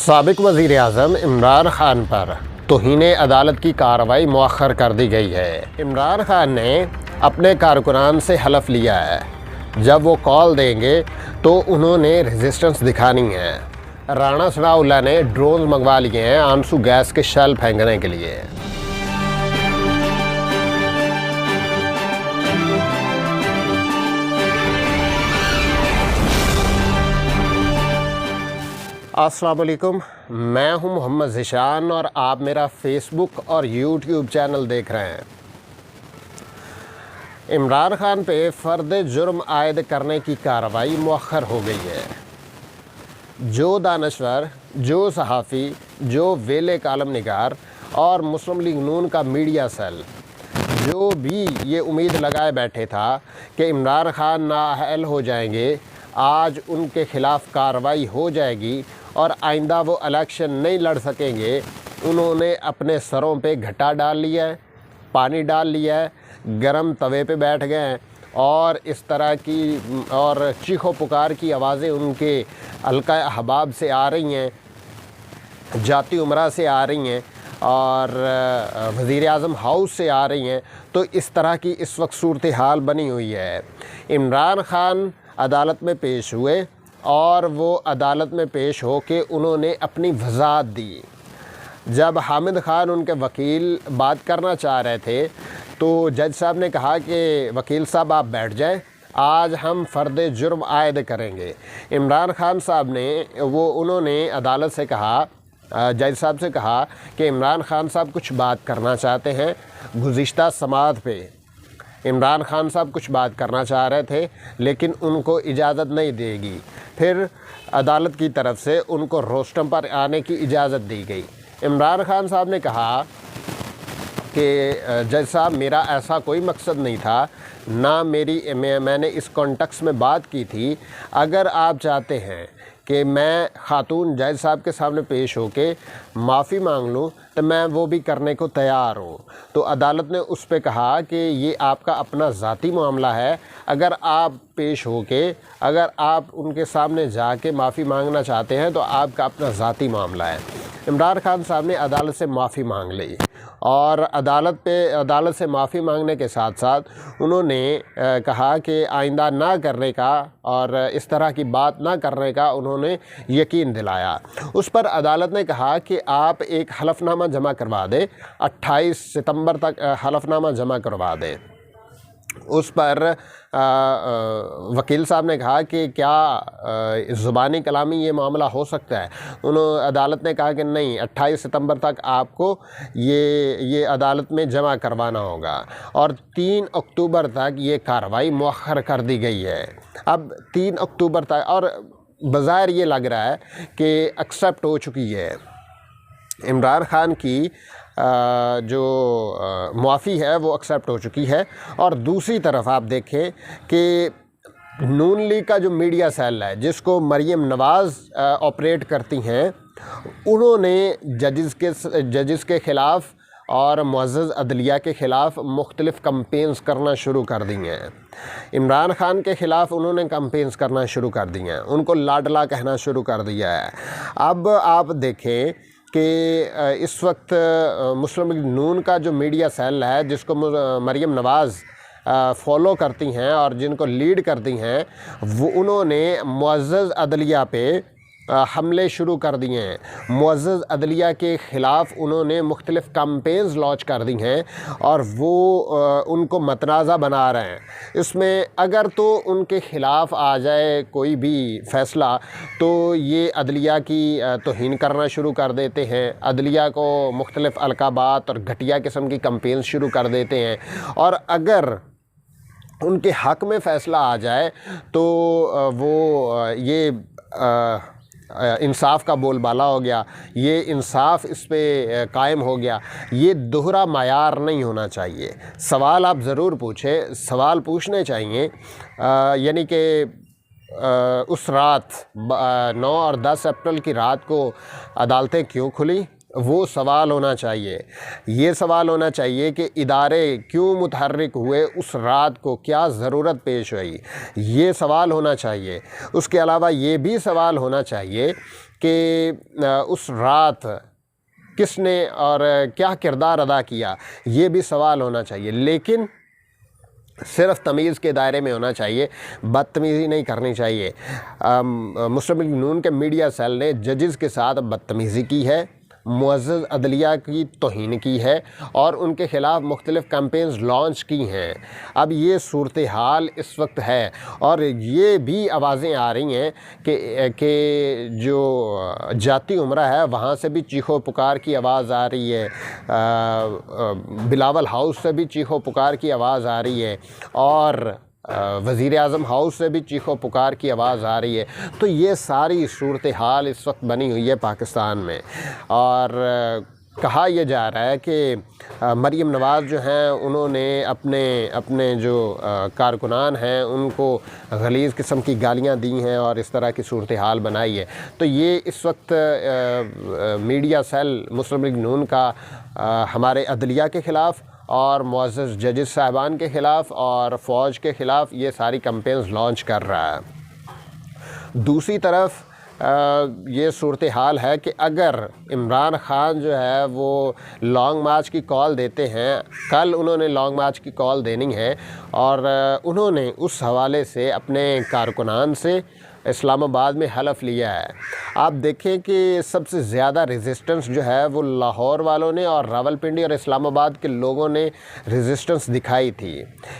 साबिक वज़ीर आज़म इमरान ख़ान पर तौहीन अदालत की कार्रवाई मौख़र कर दी गई है। इमरान ख़ान ने अपने कारकुनान से हलफ़ लिया है जब वो कॉल देंगे तो उन्होंने रेजिस्टेंस दिखानी है। राणा सनाउल्लाह ने ड्रोन मंगवा लिए हैं आंसू गैस के शेल फेंकने के लिए। अस्सलाम वालेकुम, मैं हूं मोहम्मद ज़िशान और आप मेरा फ़ेसबुक और यूट्यूब चैनल देख रहे हैं। इमरान ख़ान पे फ़र्द जुर्म आयद करने की कार्रवाई मौख़र हो गई है। जो दानश्वर, जो सहाफ़ी, जो वेले कालम निगार और मुस्लिम लीग नून का मीडिया सेल जो भी ये उम्मीद लगाए बैठे था कि इमरान ख़ान नाअहल हो जाएंगे, आज उनके ख़िलाफ़ कार्रवाई हो जाएगी और आइंदा वो इलेक्शन नहीं लड़ सकेंगे, उन्होंने अपने सरों पे घटा डाल लिया है, पानी डाल लिया है, गरम तवे पे बैठ गए हैं और इस तरह की और चीखो पुकार की आवाज़ें उनके हल्का अहबाब से आ रही हैं, जाती उमरा से आ रही हैं और वज़ीर आज़म हाउस से आ रही हैं। तो इस तरह की इस वक्त सूरत हाल बनी हुई है। इमरान ख़ान अदालत में पेश हुए और वो अदालत में पेश हो के उन्होंने अपनी वज़ाहत दी। जब हामिद ख़ान उनके वकील बात करना चाह रहे थे तो जज साहब ने कहा कि वकील साहब आप बैठ जाएं, आज हम फ़र्द जुर्म आयद करेंगे। इमरान ख़ान साहब ने उन्होंने अदालत से कहा, जज साहब से कहा कि इमरान ख़ान साहब कुछ बात करना चाहते हैं। गुज़िश्ता समाअत पे इमरान ख़ान साहब कुछ बात करना चाह रहे थे लेकिन उनको इजाज़त नहीं देगी। फिर अदालत की तरफ से उनको रोस्टम पर आने की इजाज़त दी गई। इमरान ख़ान साहब ने कहा कि जज साहब, मेरा ऐसा कोई मकसद नहीं था, ना मैंने इस कॉन्टेक्स्ट में बात की थी। अगर आप चाहते हैं कि मैं ख़ातून जज साहब के सामने पेश होके माफ़ी मांग लूँ तो मैं वो भी करने को तैयार हूँ। तो अदालत ने उस पे कहा कि ये आपका अपना ज़ाती मामला है, अगर आप पेश होके अगर आप उनके सामने जाके माफ़ी मांगना चाहते हैं तो आपका अपना ज़ाती मामला है। इमरान ख़ान साहब ने अदालत से माफ़ी मांग ली और अदालत से माफ़ी मांगने के साथ साथ उन्होंने कहा कि आइंदा ना करने का और इस तरह की बात ना करने का उन्होंने यकीन दिलाया। उस पर अदालत ने कहा कि आप एक हलफनामा जमा करवा दें, 28 सितंबर तक हलफनामा जमा करवा दें। उस पर वकील साहब ने कहा कि क्या ज़ुबानी कलामी ये मामला हो सकता है। अदालत ने कहा कि नहीं, 28 सितंबर तक आपको ये अदालत में जमा करवाना होगा और 3 अक्टूबर तक ये कार्रवाई मौख़र कर दी गई है। अब 3 अक्टूबर तक, और बज़ाहिर ये लग रहा है कि एक्सेप्ट हो चुकी है इमरान ख़ान की जो मुआफ़ी है वो एक्सेप्ट हो चुकी है। और दूसरी तरफ आप देखें कि नून लीग का जो मीडिया सेल है जिसको मरीम नवाज़ ऑपरेट करती हैं, उन्होंने जजेस के ख़िलाफ़ और मुअज़्ज़ज़ अदलिया के ख़िलाफ़ मुख्तलिफ़ कैंपेन्स करना शुरू कर दी हैं। इमरान ख़ान के ख़िलाफ़ उन्होंने कैंपेन्स करना शुरू कर दी हैं, उनको लाडला कहना शुरू कर दिया है। अब आप देखें कि इस वक्त मुस्लिम लीग नून का जो मीडिया सेल है जिसको मरीम नवाज़ फॉलो करती हैं और जिनको लीड करती हैं, वो उन्होंने मुअज़्ज़ज़ अदलिया पे हमले शुरू कर दिए हैं। मुअज़्ज़ज़ अदलिया के ख़िलाफ़ उन्होंने मुख्तलिफ़ कैंपेन्स लॉन्च कर दी हैं और वो उनको मतनाज़ा बना रहे हैं। इसमें अगर तो उनके ख़िलाफ़ आ जाए कोई भी फ़ैसला तो ये अदलिया की तौहीन करना शुरू कर देते हैं, अदलिया को मुख्तलिफ़ अलक़ाबात और घटिया किस्म की कैंपेन्स शुरू कर देते हैं। और अगर उनके हक़ में फ़ैसला आ जाए तो वो ये इंसाफ का बोलबाला हो गया, ये इंसाफ इस पे कायम हो गया। ये दोहरा मायार नहीं होना चाहिए। सवाल आप ज़रूर पूछें, सवाल पूछने चाहिए। यानी कि उस रात 9 और 10 अप्रैल की रात को अदालतें क्यों खुली, वो सवाल होना चाहिए। ये सवाल होना चाहिए कि इदारे क्यों मुतहर्रिक हुए, उस रात को क्या ज़रूरत पेश आई, ये सवाल होना चाहिए। उसके अलावा ये भी सवाल होना चाहिए कि उस रात किसने और क्या किरदार अदा किया, ये भी सवाल होना चाहिए। लेकिन सिर्फ तमीज़ के दायरे में होना चाहिए, बदतमीज़ी नहीं करनी चाहिए। मुस्लिम लीग नून के मीडिया सेल ने जजेस के साथ बदतमीज़ी की है, मुअज़्ज़ज़ अदलिया की तौहीन की है और उनके ख़िलाफ़ मुख्तलिफ़ कैंपेन्स लॉन्च की हैं। अब ये सूरत हाल इस वक्त है और ये भी आवाज़ें आ रही हैं कि जो जाती उमरा है वहाँ से भी चीखो पुकार की आवाज़ आ रही है, बिलावल हाउस से भी चीखो पुकार की आवाज़ आ रही है और वज़ीर आज़म हाउस से भी चीखो पुकार की आवाज़ आ रही है। तो ये सारी सूरत हाल इस वक्त बनी हुई है पाकिस्तान में और कहा यह जा रहा है कि मरीम नवाज़ जो हैं उन्होंने अपने जो कारकुनान हैं उनको गलीज़ किस्म की गालियां दी हैं और इस तरह की सूरत हाल बनाई है। तो ये इस वक्त मीडिया सेल मुस्लिम लीग नून का हमारे अदलिया के ख़िलाफ़ और मुअज़्ज़ज़ जजेस साहबान के ख़िलाफ़ और फ़ौज के ख़िलाफ़ ये सारी कैंपेन्स लॉन्च कर रहा है। दूसरी तरफ ये सूरत हाल है कि अगर इमरान ख़ान जो है वो लॉन्ग मार्च की कॉल देते हैं, कल उन्होंने लॉन्ग मार्च की कॉल देनी है और उन्होंने उस हवाले से अपने कारकुनान से इस्लामाबाद में हलफ लिया है। आप देखें कि सबसे ज़्यादा रेजिस्टेंस जो है वो लाहौर वालों ने और रावलपिंडी और इस्लामाबाद के लोगों ने रेजिस्टेंस दिखाई थी।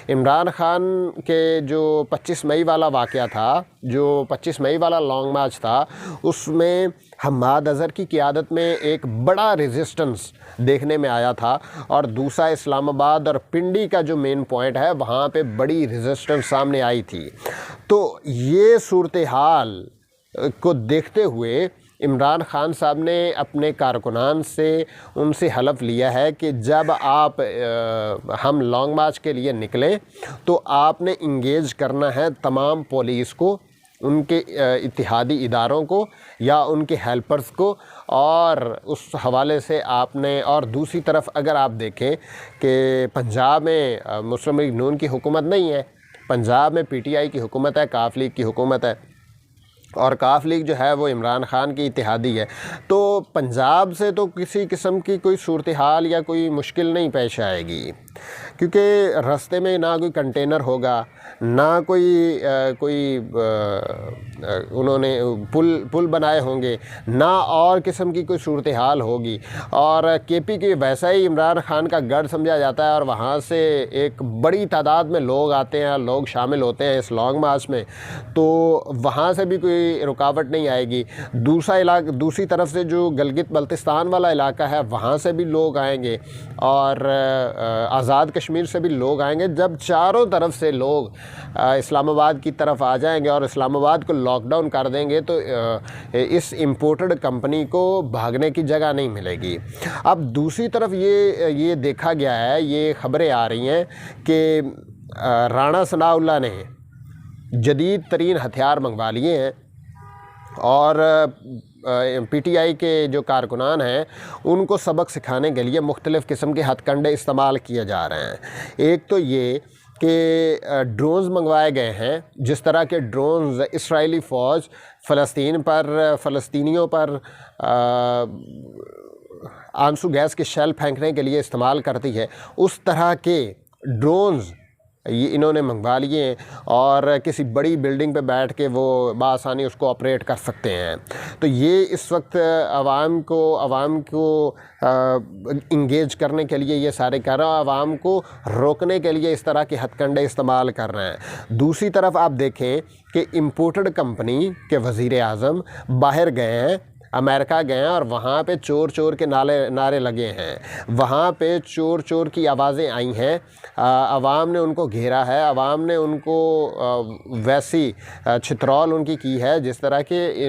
इमरान ख़ान के जो 25 मई वाला वाक़या था, जो 25 मई वाला लॉन्ग मार्च था, उसमें हम्माद अज़हर की क़ियादत में एक बड़ा रेजिस्टेंस देखने में आया था और दूसरा इस्लामाबाद और पिंडी का जो मेन पॉइंट है वहाँ पे बड़ी रेजिस्टेंस सामने आई थी। तो ये सूरत हाल को देखते हुए इमरान ख़ान साहब ने अपने कारकुनान से उनसे हलफ लिया है कि जब आप हम लॉन्ग मार्च के लिए निकलें तो आपने इंगेज करना है तमाम पुलिस को, उनके इत्तिहादी इदारों को या उनके हेल्पर्स को और उस हवाले से आपने। और दूसरी तरफ अगर आप देखें कि पंजाब में मुस्लिम लीग नून की हुकूमत नहीं है, पंजाब में पीटीआई की हुकूमत है, काफ लीग की हुकूमत है और काफ लीग जो है वो इमरान ख़ान की इत्तेहादी है। तो पंजाब से तो किसी किस्म की कोई सूरत हाल या कोई मुश्किल नहीं पेश आएगी क्योंकि रास्ते में ना कोई कंटेनर होगा, ना कोई उन्होंने पुल बनाए होंगे, ना और किस्म की कोई सूरत हाल होगी। और केपी के वैसा ही इमरान ख़ान का गढ़ समझा जाता है और वहाँ से एक बड़ी तादाद में लोग आते हैं, लोग शामिल होते हैं इस लॉन्ग मार्च में, तो वहाँ से भी कोई रुकावट नहीं आएगी। दूसरी तरफ से जो गिलगित बल्तिस्तान वाला इलाका है वहाँ से भी लोग आएंगे और आज़ाद कश्मीर से भी लोग आएंगे। जब चारों तरफ से लोग इस्लामाबाद की तरफ आ जाएंगे और इस्लामाबाद को लॉकडाउन कर देंगे तो इस इम्पोर्टेड कंपनी को भागने की जगह नहीं मिलेगी। अब दूसरी तरफ ये देखा गया है, ये ख़बरें आ रही हैं कि राणा सनाउल्लाह ने जदीद तरीन हथियार मंगवा लिए हैं और पीटीआई के जो कारकुनान हैं उनको सबक सिखाने के लिए मुख्तलिफ़ किस्म के हथकंडे इस्तेमाल किए जा रहे हैं। एक तो ये कि ड्रोन्स मंगवाए गए हैं, जिस तरह के ड्रोन्स इसराइली फ़ौज फ़लस्तीनियों पर आंसू गैस के शेल फेंकने के लिए इस्तेमाल करती है, उस तरह के ड्रोन्स ये इन्होंने मंगवा लिए हैं और किसी बड़ी बिल्डिंग पे बैठ के वो बआसानी उसको ऑपरेट कर सकते हैं। तो ये इस वक्त आवाम को इंगेज करने के लिए ये सारे कर रहे हैं, आवाम को रोकने के लिए इस तरह के हथकंडे इस्तेमाल कर रहे हैं। दूसरी तरफ आप देखें कि इम्पोर्टेड कंपनी के वज़ीर आज़म बाहर गए हैं, अमेरिका गए हैं और वहाँ पे चोर चोर के नारे लगे हैं, वहाँ पे चोर चोर की आवाज़ें आई हैं। आवाम ने उनको घेरा है, आवाम ने उनको वैसी छितरौल उनकी की है जिस तरह के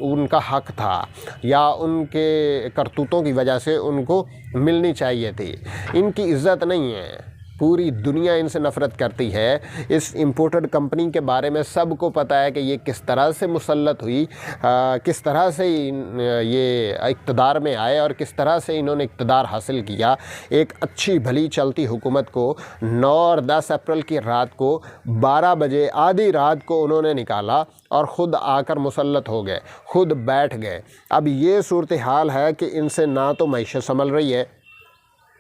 उनका हक था या उनके करतूतों की वजह से उनको मिलनी चाहिए थी। इनकी इज़्ज़त नहीं है, पूरी दुनिया इनसे नफ़रत करती है। इस इम्पोर्टेड कंपनी के बारे में सबको पता है कि ये किस तरह से मुसल्लत हुई, किस तरह से ये इक़्तिदार में आए और किस तरह से इन्होंने इक़्तिदार हासिल किया। एक अच्छी भली चलती हुकूमत को 9 और 10 अप्रैल की रात को 12 बजे आधी रात को उन्होंने निकाला और ख़ुद आकर मुसल्लत हो गए, ख़ुद बैठ गए। अब ये सूरत हाल है कि इनसे ना तो मईशत संभल रही है,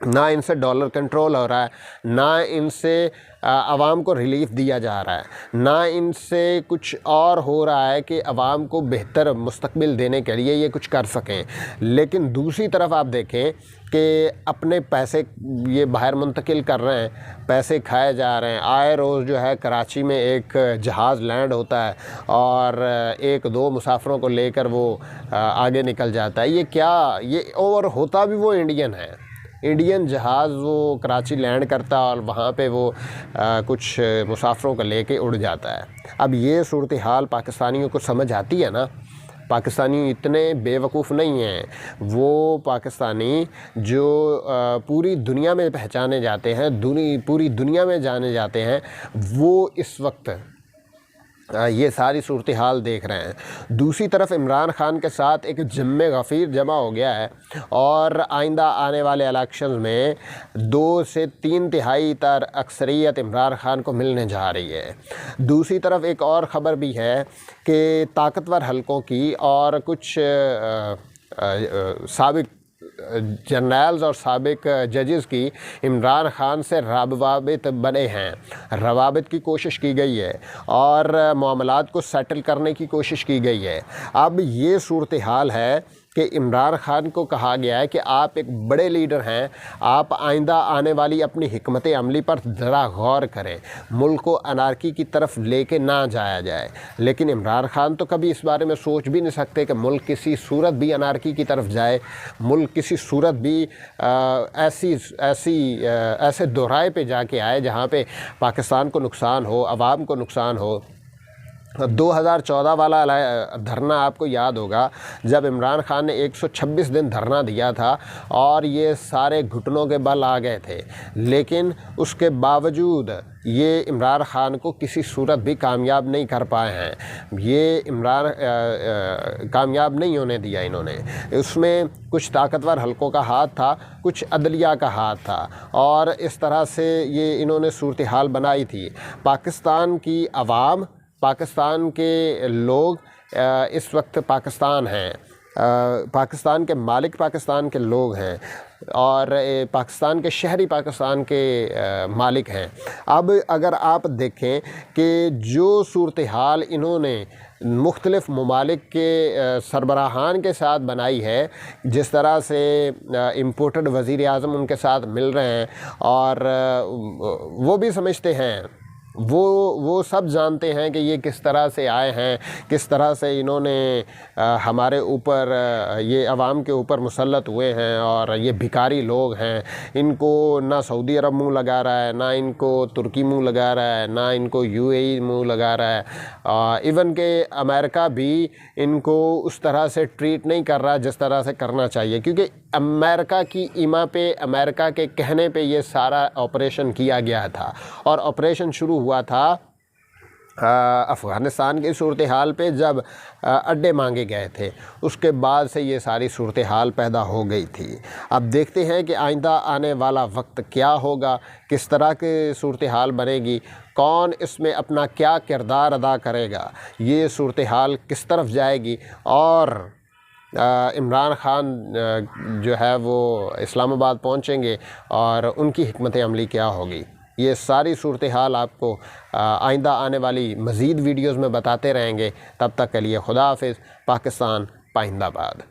ना इनसे डॉलर कंट्रोल हो रहा है, ना इनसे आवाम को रिलीफ़ दिया जा रहा है, ना इनसे कुछ और हो रहा है कि आवाम को बेहतर मुस्तकबिल देने के लिए ये कुछ कर सकें। लेकिन दूसरी तरफ आप देखें कि अपने पैसे ये बाहर मुंतकिल कर रहे हैं, पैसे खाए जा रहे हैं। आए रोज़ जो है कराची में एक जहाज़ लैंड होता है और 1-2 मुसाफिरों को लेकर वो आगे निकल जाता है। ये क्या, ये और होता भी वो इंडियन है, इंडियन जहाज़ वो कराची लैंड करता है और वहाँ पे वो कुछ मुसाफिरों को लेके उड़ जाता है। अब ये सूरत हाल पाकिस्तानियों को समझ आती है ना। पाकिस्तानी इतने बेवकूफ़ नहीं हैं। वो पाकिस्तानी जो पूरी दुनिया में पहचाने जाते हैं, पूरी दुनिया में जाने जाते हैं, वो इस वक्त ये सारी सूरत हाल देख रहे हैं। दूसरी तरफ इमरान ख़ान के साथ एक जम्मे गफ़ीर जमा हो गया है और आइंदा आने वाले इलेक्शंस में 2 से 3 तिहाई तर अक्सरियत इमरान ख़ान को मिलने जा रही है। दूसरी तरफ एक और ख़बर भी है कि ताकतवर हलकों की और कुछ साबिक जनरल्स और साबिक जजेस की इमरान ख़ान से रवाबित बने हैं। रवाबित की कोशिश की गई है और मामलात को सेटल करने की कोशिश की गई है। अब ये सूरत हाल है कि इमरान ख़ान को कहा गया है कि आप एक बड़े लीडर हैं, आप आइंदा आने वाली अपनी हिकमत अमली पर ज़रा गौर करें, मुल्क को अनारकी की तरफ लेके ना जाया जाए। लेकिन इमरान ख़ान तो कभी इस बारे में सोच भी नहीं सकते कि मुल्क किसी सूरत भी अनारकी की तरफ जाए, मुल्क किसी सूरत भी ऐसे दोहराए पे जाके आए जहाँ पे पाकिस्तान को नुकसान हो, आवाम को नुकसान हो। 2014 वाला धरना आपको याद होगा, जब इमरान ख़ान ने 126 दिन धरना दिया था और ये सारे घुटनों के बल आ गए थे। लेकिन उसके बावजूद ये इमरान ख़ान को किसी सूरत भी कामयाब नहीं कर पाए हैं। ये इमरान कामयाब नहीं होने दिया इन्होंने। उसमें कुछ ताकतवर हलकों का हाथ था, कुछ अदलिया का हाथ था और इस तरह से ये इन्होंने सूरत हाल बनाई थी। पाकिस्तान की आवाम, पाकिस्तान के लोग इस वक्त पाकिस्तान हैं, पाकिस्तान के मालिक पाकिस्तान के लोग हैं और पाकिस्तान के शहरी पाकिस्तान के मालिक हैं। अब अगर आप देखें कि जो सूरत हाल इन्होंने मुख्तलिफ़ ममालिक के सरबराहान के साथ बनाई है, जिस तरह से इम्पोर्टेड वज़ीर आज़म उनके साथ मिल रहे हैं और वो भी समझते हैं, वो सब जानते हैं कि ये किस तरह से आए हैं, किस तरह से इन्होंने हमारे ऊपर, ये अवाम के ऊपर मुसल्लत हुए हैं और ये भिखारी लोग हैं। इनको ना सऊदी अरब मुँह लगा रहा है, ना इनको तुर्की मुँह लगा रहा है, ना इनको UAE मुँह लगा रहा है। इवन के अमेरिका भी इनको उस तरह से ट्रीट नहीं कर रहा जिस तरह से करना चाहिए, क्योंकि अमेरिका की ईमा पे, अमेरिका के कहने पे ये सारा ऑपरेशन किया गया था और ऑपरेशन शुरू हुआ था अफ़गानिस्तान की सूरत हाल पे जब अड्डे मांगे गए थे। उसके बाद से ये सारी सूरत हाल पैदा हो गई थी। अब देखते हैं कि आइंदा आने वाला वक्त क्या होगा, किस तरह की सूरत हाल बनेगी, कौन इसमें अपना क्या किरदार अदा करेगा, ये सूरत हाल किस तरफ जाएगी और इमरान ख़ान जो है वो इस्लामाबाद पहुंचेंगे और उनकी हिकमत अमली क्या होगी। ये सारी सूरत हाल आपको आइंदा आने वाली मज़ीद वीडियोज़ में बताते रहेंगे। तब तक के लिए खुदा हाफ़िज़। पाकिस्तान पाइंदाबाद।